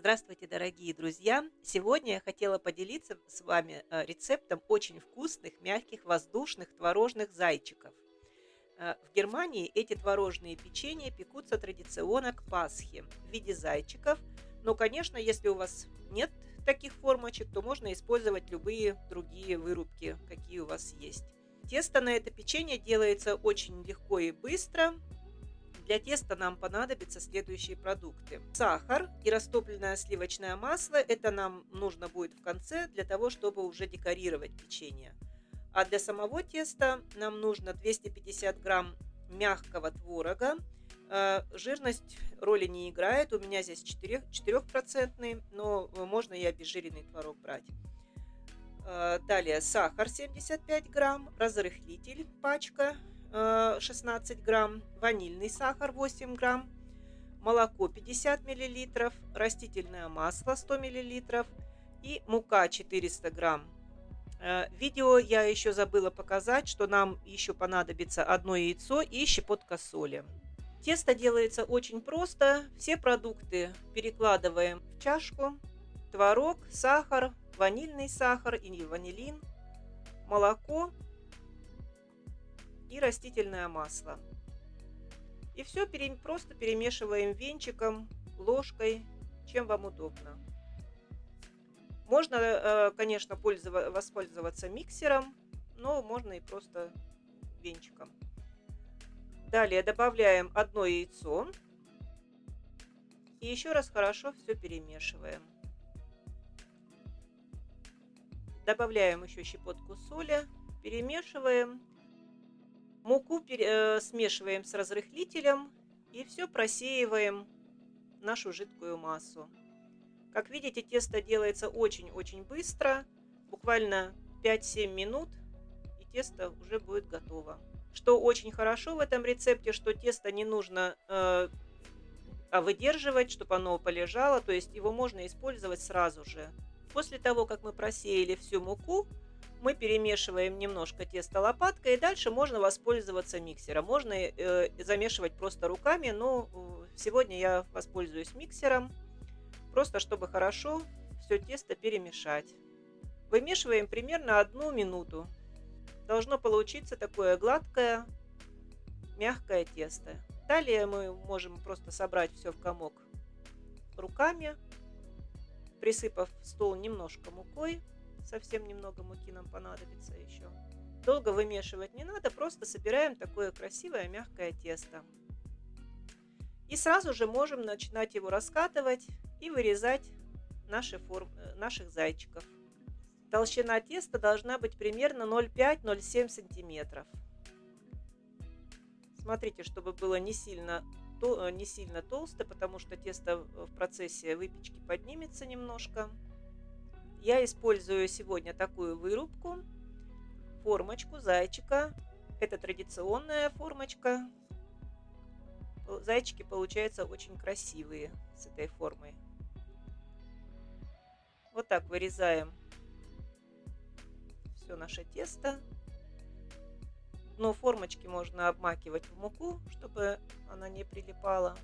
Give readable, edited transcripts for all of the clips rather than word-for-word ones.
Здравствуйте, дорогие друзья! Сегодня я хотела поделиться с вами рецептом очень вкусных, мягких, воздушных творожных зайчиков. В Германии эти творожные печенья пекутся традиционно к Пасхе в виде зайчиков. Но, конечно, если у вас нет таких формочек, то можно использовать любые другие вырубки, какие у вас есть. Тесто на это печенье делается очень легко и быстро. Для теста нам понадобятся следующие продукты. Сахар и растопленное сливочное масло. Это нам нужно будет в конце для того, чтобы уже декорировать печенье. А для самого теста нам нужно 250 грамм мягкого творога. Жирность роли не играет. У меня здесь 4%, но можно и обезжиренный творог брать. Далее сахар 75 грамм, разрыхлитель пачка 16 грамм, ванильный сахар 8 грамм, молоко 50 миллилитров, растительное масло 100 миллилитров и мука 400 грамм. Видео я еще забыла показать, что нам еще понадобится одно яйцо и щепотка соли. Тесто делается очень просто. Все продукты перекладываем в чашку. Творог, сахар, ванильный сахар и ванилин, молоко и растительное масло. И все просто перемешиваем венчиком, ложкой, чем вам удобно. Можно, конечно, воспользоваться миксером, но можно и просто венчиком. Далее добавляем одно яйцо и еще раз хорошо все перемешиваем. Добавляем еще щепотку соли, перемешиваем. Муку смешиваем с разрыхлителем и все просеиваем в нашу жидкую массу. Как видите, тесто делается очень-очень быстро, буквально 5-7 минут, и тесто уже будет готово. Что очень хорошо в этом рецепте, что тесто не нужно выдерживать, чтобы оно полежало, то есть его можно использовать сразу же. После того, как мы просеяли всю муку, мы перемешиваем немножко тесто лопаткой, и дальше можно воспользоваться миксером. Можно замешивать просто руками, но сегодня я воспользуюсь миксером, просто чтобы хорошо все тесто перемешать. Вымешиваем примерно 1 минуту. Должно получиться такое гладкое, мягкое тесто. Далее мы можем просто собрать все в комок руками, присыпав стол немножко мукой. Совсем немного муки нам понадобится еще. Долго вымешивать не надо, просто собираем такое красивое мягкое тесто. И сразу же можем начинать его раскатывать и вырезать наших зайчиков. Толщина теста должна быть примерно 0,5-0,7 сантиметров. Смотрите, чтобы было не сильно толсто, потому что тесто в процессе выпечки поднимется немножко. Я использую сегодня такую вырубку, формочку зайчика. Это традиционная формочка. Зайчики получаются очень красивые с этой формой. Вот так вырезаем все наше тесто. Дно формочки можно обмакивать в муку, чтобы она не прилипала.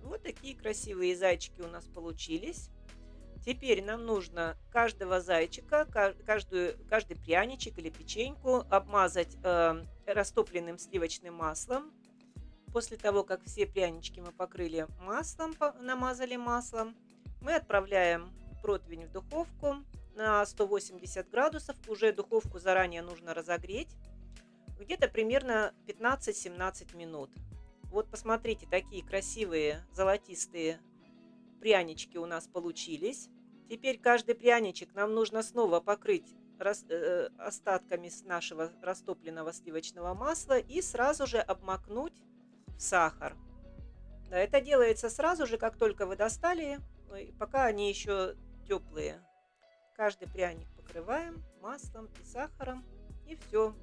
Вот такие красивые зайчики у нас получились. Теперь нам нужно каждого зайчика, каждый пряничек или печеньку обмазать растопленным сливочным маслом. После того, как все прянички мы покрыли маслом, намазали маслом, мы отправляем противень в духовку на 180 градусов. Уже духовку заранее нужно разогреть. Где-то примерно 15-17 минут. Вот посмотрите, такие красивые золотистые прянички у нас получились. Теперь каждый пряничек нам нужно снова покрыть остатками с нашего растопленного сливочного масла и сразу же обмакнуть в сахар. Да, это делается сразу же, как только вы достали, пока они еще теплые. Каждый пряник покрываем маслом и сахаром, и все.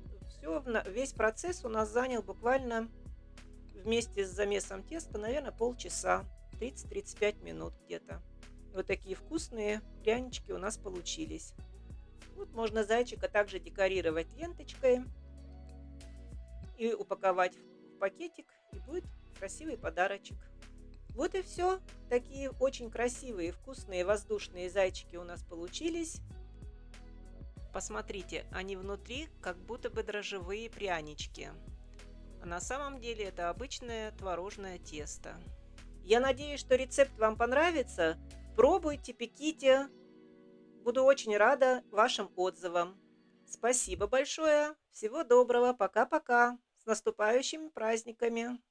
Весь процесс у нас занял буквально вместе с замесом теста, наверное, полчаса, 30-35 минут где-то. Вот такие вкусные прянички у нас получились. Вот можно зайчика также декорировать ленточкой и упаковать в пакетик, и будет красивый подарочек. Вот и все. Такие очень красивые, вкусные воздушные зайчики у нас получились. Посмотрите, они внутри как будто бы дрожжевые прянички. А на самом деле это обычное творожное тесто. Я надеюсь, что рецепт вам понравится. Пробуйте, пеките. Буду очень рада вашим отзывам. Спасибо большое. Всего доброго. Пока-пока. С наступающими праздниками.